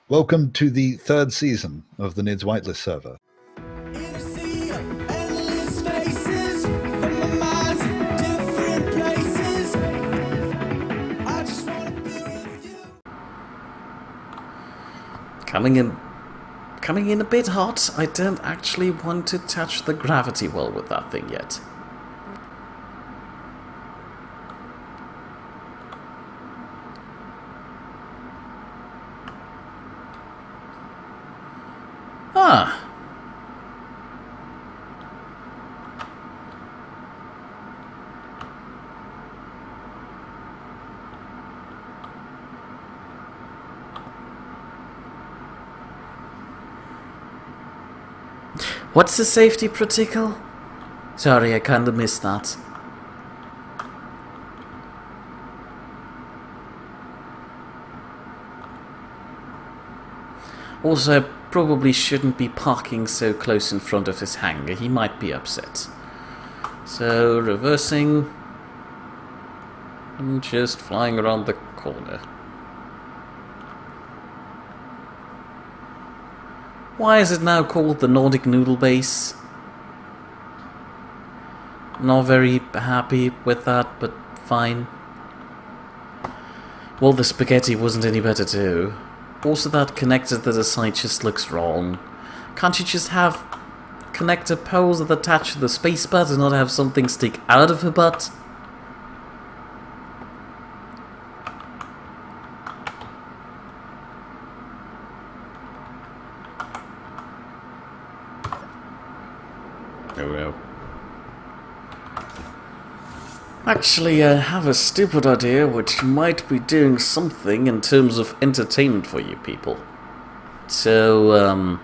Welcome to the third season of the Nidd's Whitelist server. Coming in a bit hot. I don't actually want to touch the gravity well with that thing yet. Ah. What's the safety protocol? Sorry, I kinda missed that. Also, I probably shouldn't be parking so close in front of his hangar. He might be upset. So, reversing. And just flying around the corner. Why is it now called the Nordic Noodle Base? Not very happy with that, but fine. Well, the spaghetti wasn't any better too. Also, that connector to the side just looks wrong. Can't you just have connector poles that attach to the space butt and not have something stick out of her butt? Oh no. Actually, I have a stupid idea which might be doing something in terms of entertainment for you people. So,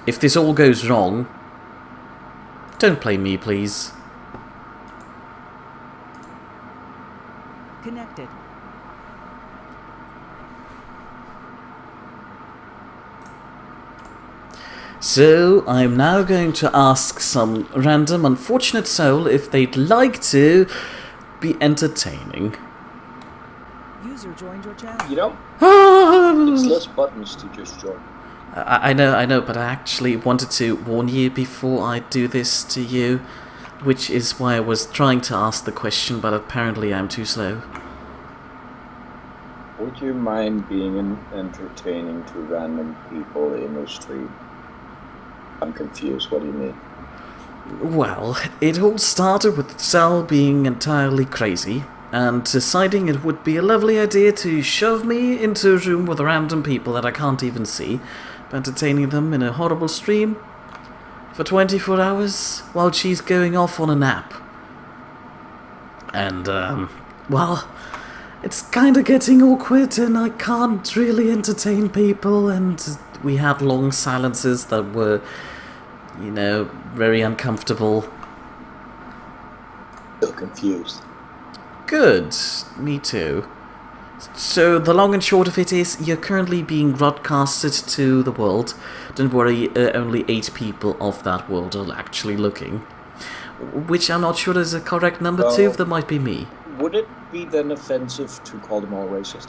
if this all goes wrong, don't blame me, please. Connected. So, I'm now going to ask some random unfortunate soul if they'd like to be entertaining. User joined your channel. You know, it's less buttons to just join. I know, but I actually wanted to warn you before I do this to you, which is why I was trying to ask the question, but apparently I'm too slow. Would you mind being entertaining to random people in the street? I'm confused. What do you mean? Well, it all started with Sal being entirely crazy, and deciding it would be a lovely idea to shove me into a room with random people that I can't even see, entertaining them in a horrible stream for 24 hours while she's going off on a nap. And, well, it's kinda getting awkward and I can't really entertain people, and we had long silences that were, you know, very uncomfortable. Still confused. Good, me too. So the long and short of it is, you're currently being broadcasted to the world. Don't worry, only 8 people of that world are actually looking. Which I'm not sure is a correct number too, that might be me. Would it be then offensive to call them all racist?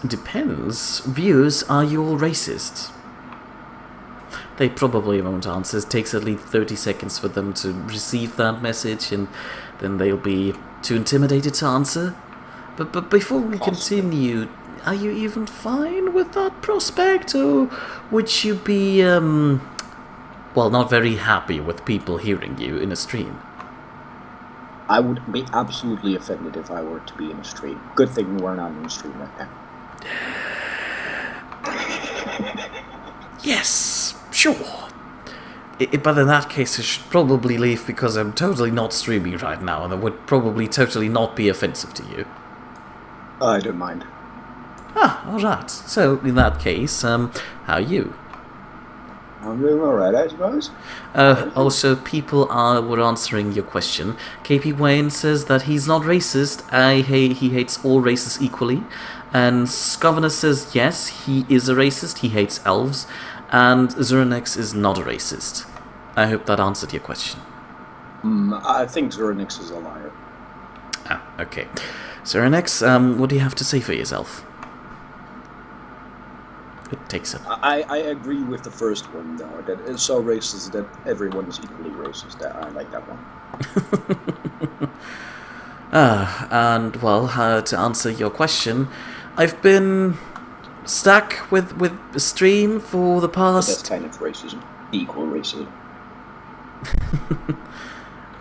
Depends. Viewers, are you all racist? They probably won't answer. It takes at least 30 seconds for them to receive that message, and then they'll be too intimidated to answer. But before we continue, are you even fine with that prospect, or would you be, well, not very happy with people hearing you in a stream? I would be absolutely offended if I were to be in a stream. Good thing we're not in a stream right now. Yes, sure. But in that case, I should probably leave because I'm totally not streaming right now, and that would probably totally not be offensive to you. I don't mind. Ah, alright. So, in that case, how are you? I'm doing alright, I suppose. Also, people were answering your question. KP Wayne says that he's not racist. He hates all races equally. And Skovner says yes, he is a racist. He hates elves. And Zuranex is not a racist. I hope that answered your question. I think Zuranex is a liar. Ah, okay. Zuranex, what do you have to say for yourself? It takes a... I agree with the first one, though, that it's so racist that everyone is equally racist. I like that one. And, well, to answer your question, I've been stuck with a stream for the But past... that's kind of racism. Equal racism.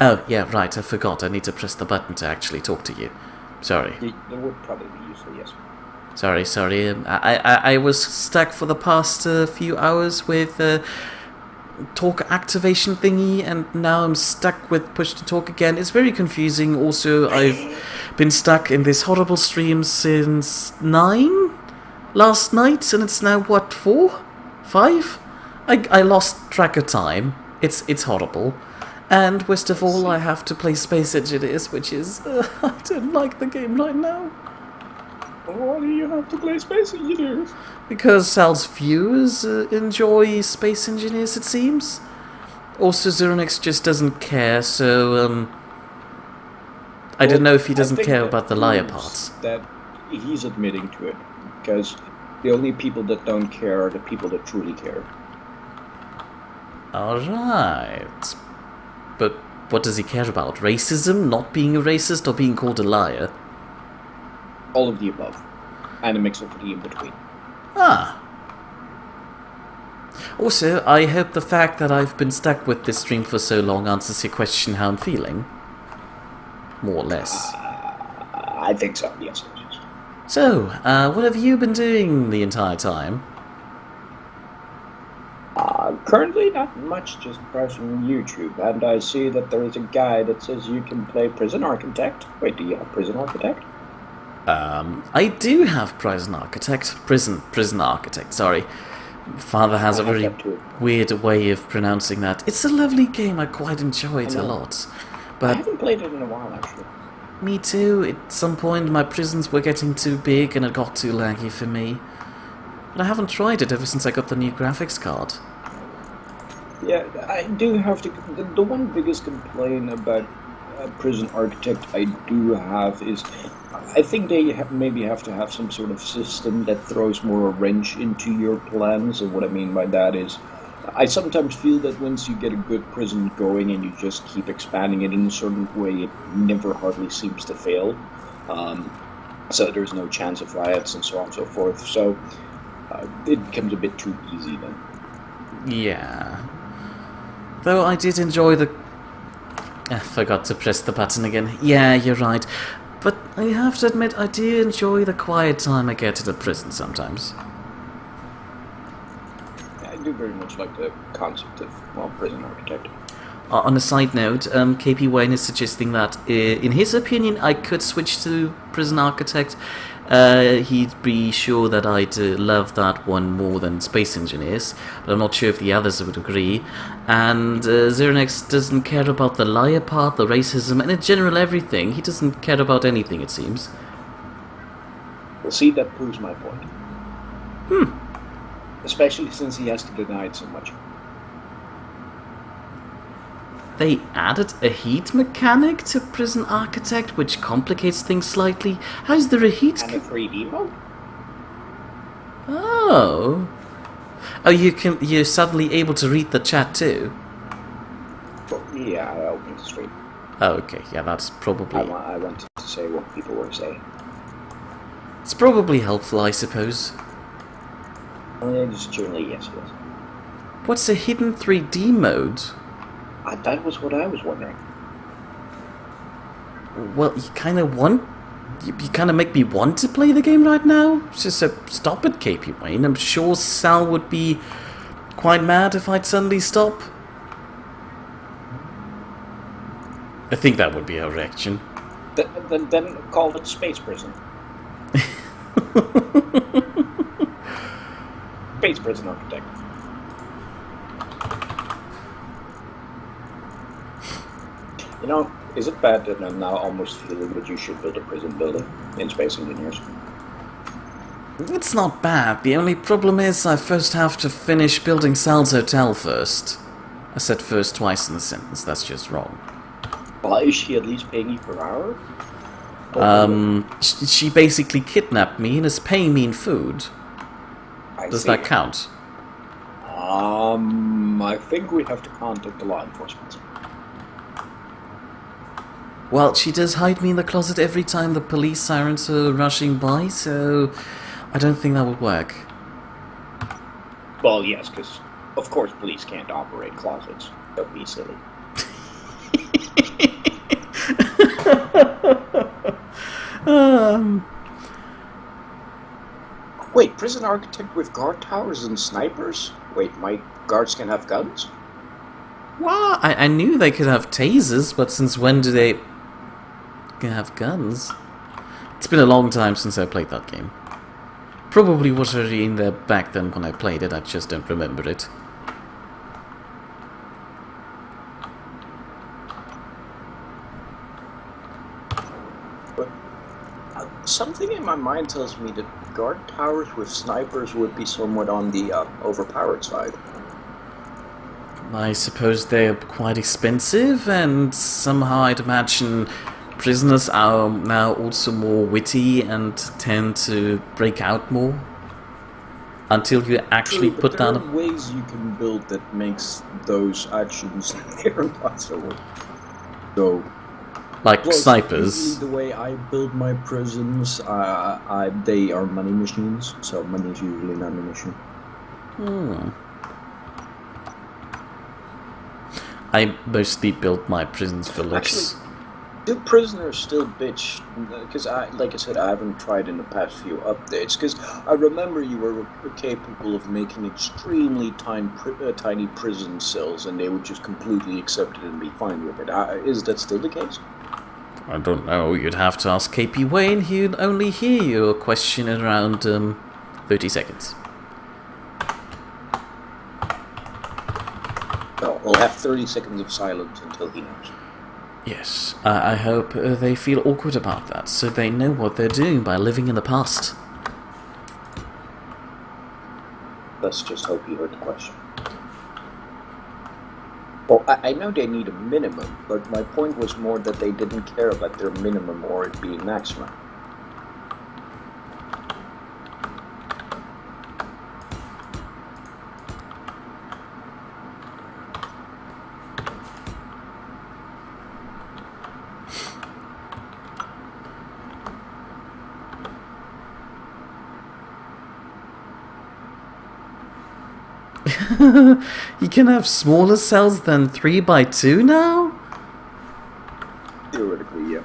Oh, yeah, right, I forgot. I need to press the button to actually talk to you. Sorry. It would probably be useful, yes. Sorry. I was stuck for the past few hours with talk activation thingy, and now I'm stuck with push to talk again. It's very confusing. Also, I've been stuck in this horrible stream since 9 last night, and it's now, what, 4? 5? I lost track of time. It's horrible. And worst of all, I have to play Space Engineers, which is... I don't like the game right now. Why do you have to play Space Engineers? Because Sal's viewers enjoy Space Engineers, it seems. Also, Zeronex just doesn't care, so... I don't know if he doesn't care about the liar parts. That he's admitting to it, because the only people that don't care are the people that truly care. Alright. But what does he care about? Racism? Not being a racist or being called a liar? All of the above. And a mix of the in-between. Ah. Also, I hope the fact that I've been stuck with this stream for so long answers your question how I'm feeling. More or less. I think so, yes. So, what have you been doing the entire time? Currently, not much, just browsing YouTube, and I see that there is a guy that says you can play Prison Architect. Wait, do you have Prison Architect? I do have Prison Architect. Prison Architect, sorry. Father has a very weird way of pronouncing that. It's a lovely game, I quite enjoy it a lot. But I haven't played it in a while, actually. Me too. At some point my prisons were getting too big and it got too laggy for me. But I haven't tried it ever since I got the new graphics card. Yeah, I do have to... The one biggest complaint about Prison Architect I do have is... I think they maybe have to have some sort of system that throws more a wrench into your plans, and what I mean by that is... I sometimes feel that once you get a good prison going and you just keep expanding it in a certain way, it never hardly seems to fail. So there's no chance of riots and so on and so forth, so it becomes a bit too easy then. Yeah. Though I did enjoy the... I forgot to press the button again. Yeah, you're right. But I have to admit, I do enjoy the quiet time I get in a prison sometimes. I do very much like the concept of, well, Prison Architect. On a side note, KP Wayne is suggesting that, in his opinion, I could switch to Prison Architect. He'd be sure that I'd love that one more than Space Engineers, but I'm not sure if the others would agree. And Zeronex doesn't care about the liar part, the racism, and in general everything. He doesn't care about anything, it seems. Well, see, that proves my point. Especially since he has to deny it so much. They added a heat mechanic to Prison Architect, which complicates things slightly. How's there a heat? And a 3D mode? Oh. Oh, you're suddenly able to read the chat too? Well, yeah, I opened the stream. Oh, okay. Yeah, that's probably... I wanted to say what people were saying. It's probably helpful, I suppose. Just generally, yes. What's a hidden 3D mode? That was what I was wondering. Well, you kind of want... You kind of make me want to play the game right now. So stop it, KP Wayne. I'm sure Sal would be quite mad if I'd suddenly stop. I think that would be her reaction. Then call it Space Prison. Space Prison Architect. You know, is it bad that I'm now almost feeling that you should build a prison building in Space Engineers? It's not bad. The only problem is I first have to finish building Sal's hotel first. I said first twice in the sentence. That's just wrong. Well, is she at least paying you per hour? She basically kidnapped me and is paying me in food. Does that count? I think we have to contact the law enforcement. Well, she does hide me in the closet every time the police sirens are rushing by, so I don't think that would work. Well, yes, because of course police can't operate closets. Don't be silly. Wait, prison architect with guard towers and snipers? Wait, my guards can have guns? Well, I knew they could have tasers, but since when do they have guns? It's been a long time since I played that game. Probably was already in there back then when I played it, I just don't remember it. But something in my mind tells me that guard towers with snipers would be somewhat on the overpowered side. I suppose they're quite expensive, and somehow I'd imagine prisoners are now also more witty and tend to break out more. Until you actually True, put but down there are ways you can build that makes those actions impossible. So, like well, snipers. usually the way I build my prisons, they are money machines, so money is usually not an issue. I mostly built my prisons for looks. Actually, do prisoners still bitch? Because like I said, I haven't tried in the past few updates. Because I remember you were capable of making extremely tiny prison cells, and they would just completely accept it and be fine with it. Is that still the case? I don't know, you'd have to ask KP Wayne, he'd only hear your question in around 30 seconds. Well, we'll have 30 seconds of silence until he knows. Yes, I hope they feel awkward about that, so they know what they're doing by living in the past. Let's just hope you heard the question. Well, I know they need a minimum, but my point was more that they didn't care about their minimum or it being maximum. You can have smaller cells than 3x2 now? Theoretically, yeah.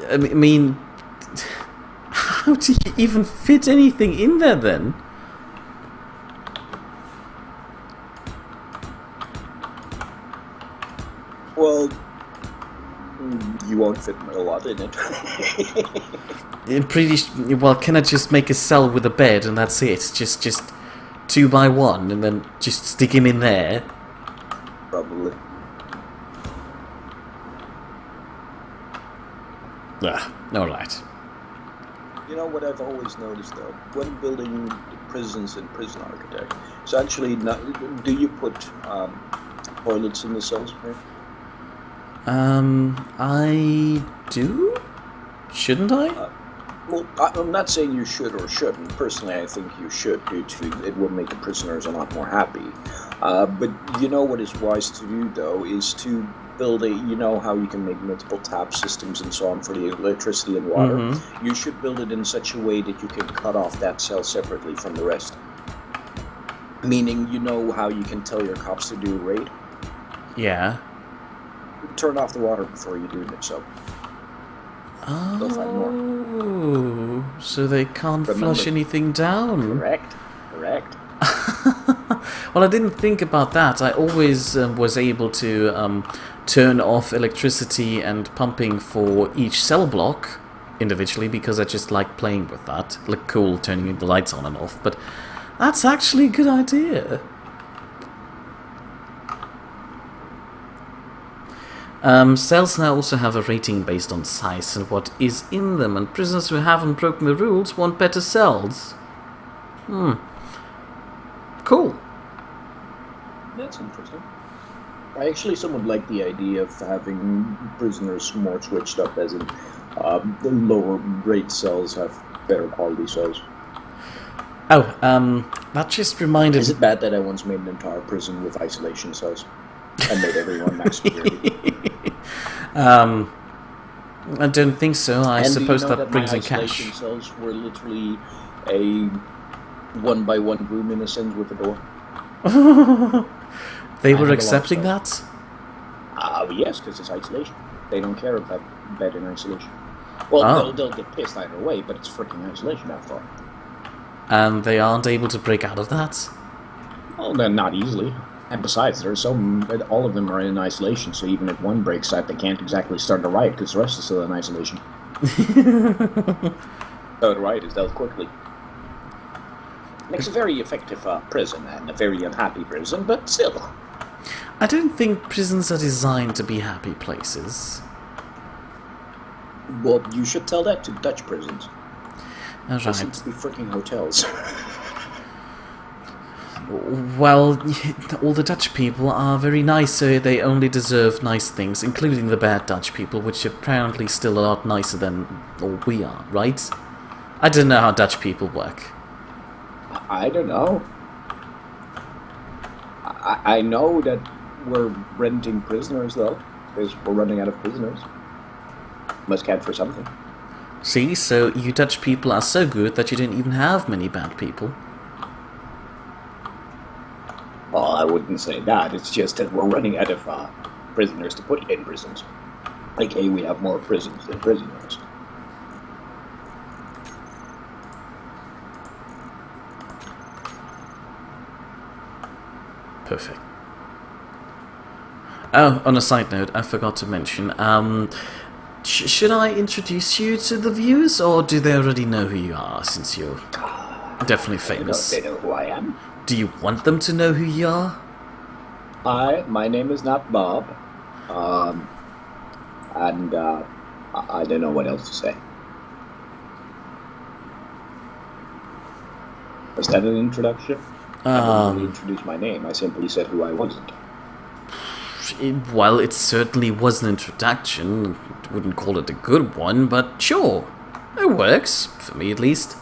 I mean, how do you even fit anything in there then? Well, you won't fit a lot in it. Well, can I just make a cell with a bed and that's it? Just 2x1 and then just stick him in there? Probably. Alright. You know what I've always noticed though, when building prisons in Prison Architect, it's actually not. Do you put toilets in the cells, right? I do? Shouldn't I? Well, I'm not saying you should or shouldn't. Personally, I think you should, due to it will make the prisoners a lot more happy. But you know what is wise to do, though, is to build a, you know how you can make multiple tap systems and so on for the electricity and water? Mm-hmm. You should build it in such a way that you can cut off that cell separately from the rest. Meaning, you know how you can tell your cops to do a raid? Yeah. Turn off the water before you do it, so... they'll find more. Oh, so they can't flush anything down. Correct. Well, I didn't think about that. I always was able to turn off electricity and pumping for each cell block individually because I just like playing with that. It looked cool turning the lights on and off, but that's actually a good idea. Cells now also have a rating based on size and what is in them, and prisoners who haven't broken the rules want better cells. Cool. That's interesting. I actually somewhat like the idea of having prisoners more switched up, as in the lower rate cells have better quality cells. That just reminded Is it bad that I once made an entire prison with isolation cells? And made everyone max security. I don't think so. I and suppose do you know that brings my in cash. isolation cells were literally a one-by-one room in a sense with a door. They I were had a lot of accepting stuff. that? Yes, because it's isolation. They don't care about bed in isolation. Well, they'll get pissed either way, but it's freaking isolation after all. And they aren't able to break out of that? Well, then not easily. And besides, all of them are in isolation, so even if one breaks out, they can't exactly start a riot because the rest is still in isolation. So the riot is dealt quickly. Makes a very effective prison, and a very unhappy prison, but still. I don't think prisons are designed to be happy places. Well, you should tell that to Dutch prisons. They seem Right. to be freaking hotels. Well, all the Dutch people are very nice, so they only deserve nice things, including the bad Dutch people, which are apparently still a lot nicer than all we are, right? I don't know how Dutch people work. I don't know. I know that we're renting prisoners, though, because we're running out of prisoners. Must count for something. See, so you Dutch people are so good that you don't even have many bad people. Well, I wouldn't say that. It's just that we're running out of prisoners to put in prisons. Okay, we have more prisons than prisoners. Perfect. Oh, on a side note, I forgot to mention, should I introduce you to the viewers, or do they already know who you are, since you're definitely famous? They know who I am. Do you want them to know who you are? Hi, my name is not Bob. And I don't know what else to say. Was that an introduction? I didn't really introduce my name. I simply said who I wasn't. Well, it certainly was an introduction. Wouldn't call it a good one, but sure. It works, for me at least.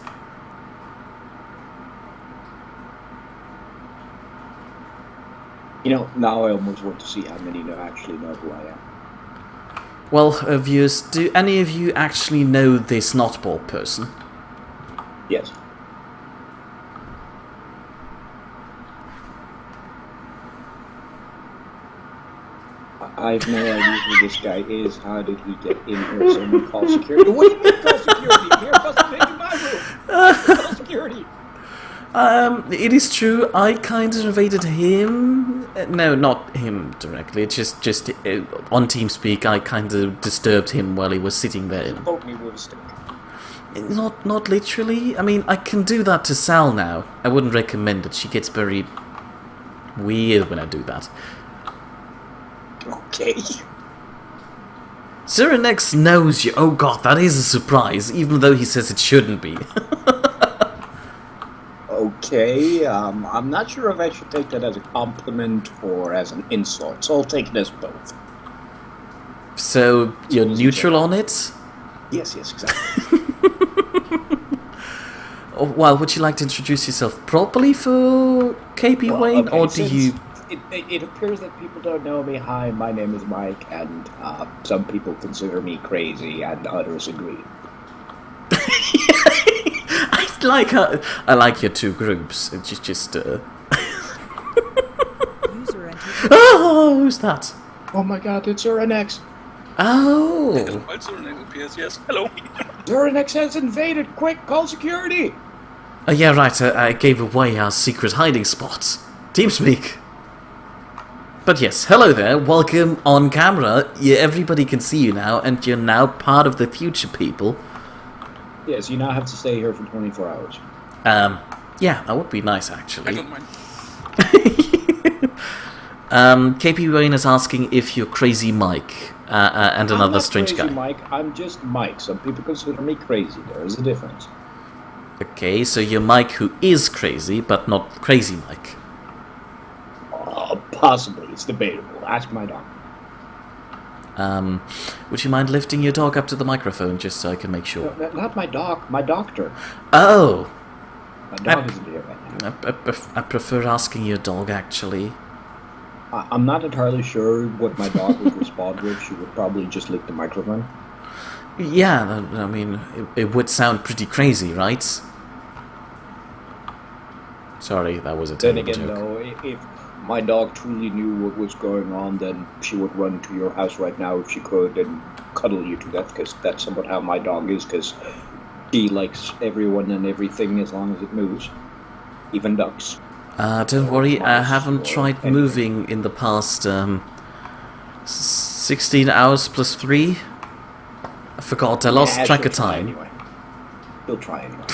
You know, now I almost want to see how many actually know who I am. Well, viewers, do any of you actually know this not-bald person? Yes. I have no idea who this guy is. How did he get in here? Someone call security. What do you mean call security? Here, busted into my room. Call security. It is true, I kind of invaded him. No, not him directly. It's just on TeamSpeak, I kind of disturbed him while he was sitting there. Poke me with a stick. Not literally. I mean, I can do that to Sal now. I wouldn't recommend it. She gets very weird when I do that. Okay. Cyrenex knows you. Oh god, that is a surprise, even though he says it shouldn't be. Okay, I'm not sure if I should take that as a compliment or as an insult, so I'll take it as both. So, you're neutral on it? Yes, exactly. Oh, well, would you like to introduce yourself properly for KP Well, Wayne, okay, or do you... It appears that people don't know me. Hi, my name is Mike, and some people consider me crazy, and others agree. I like your two groups. It's just User entered. Oh, who's that? Oh my god, it's Uranex. Oh. Also an appears, yes. Hello. Uranex has invaded. Quick, call security. Oh, yeah, right. I gave away our secret hiding spot. TeamSpeak. But yes, hello there. Welcome on camera. Yeah, everybody can see you now, and you're now part of the future, people. Yes, you now have to stay here for 24 hours. Yeah, that would be nice, I actually. don't mind. KP Wayne is asking if you're Crazy Mike, and I'm another not strange crazy, guy. Mike. I'm just Mike. Some people consider me crazy. There is a difference. Okay, so you're Mike who is crazy, but not Crazy Mike. Possibly. It's debatable. Ask my doctor. Would you mind lifting your dog up to the microphone just so I can make sure? No, not my doc. My doctor. Oh! My dog isn't here right now. I prefer asking your dog, actually. I'm not entirely sure what my dog would respond with. She would probably just lick the microphone. Yeah, I mean, it would sound pretty crazy, right? Sorry, that was a Then terrible again, joke. though, if my dog truly knew what was going on, then she would run to your house right now if she could and cuddle you to death, because that's somewhat how my dog is, because she likes everyone and everything as long as it moves. Even ducks. Don't worry, I Mice haven't or tried anything. moving in the past 16 hours plus 3. I forgot, I lost Yeah, track she'll of try time. Anyway. She'll try anyway.